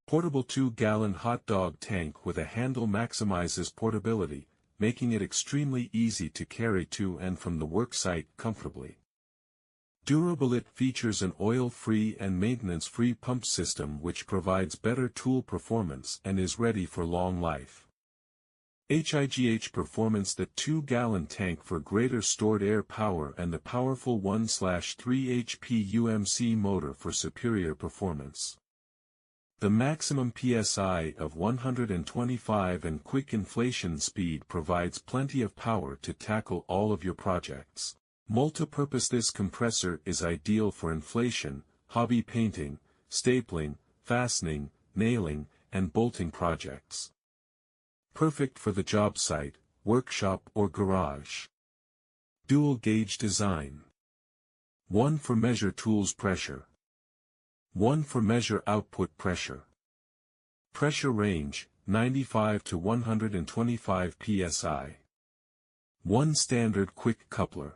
Portable 2-gallon hot dog tank with a handle maximizes portability, making it extremely easy to carry to and from the work site comfortably. Durable. It features an oil-free and maintenance-free pump system which provides better tool performance and is ready for long life. HIGH Performance. The 2-gallon tank for greater stored air power and the powerful 1/3 HP UMC motor for superior performance. The maximum PSI of 125 and quick inflation speed provides plenty of power to tackle all of your projects. Multipurpose. This compressor is ideal for inflation, hobby painting, stapling, fastening, nailing, and bolting projects. Perfect for the job site, workshop or garage. Dual gauge design. One for measure tools pressure. One for measure output pressure. Pressure range, 95 to 125 psi. One standard quick coupler.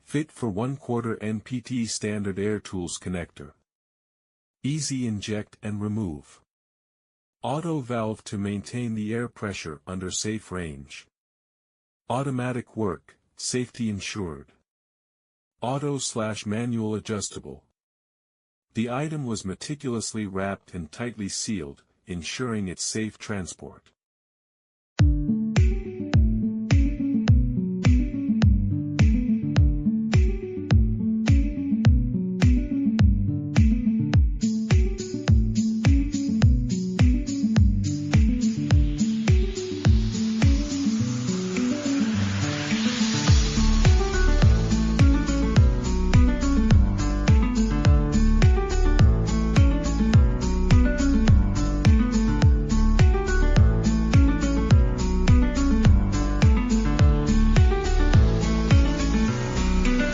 Fit for 1/4 NPT standard air tools connector. Easy inject and remove. Auto valve to maintain the air pressure under safe range. Automatic work, safety ensured. Auto/manual adjustable. The item was meticulously wrapped and tightly sealed, ensuring its safe transport.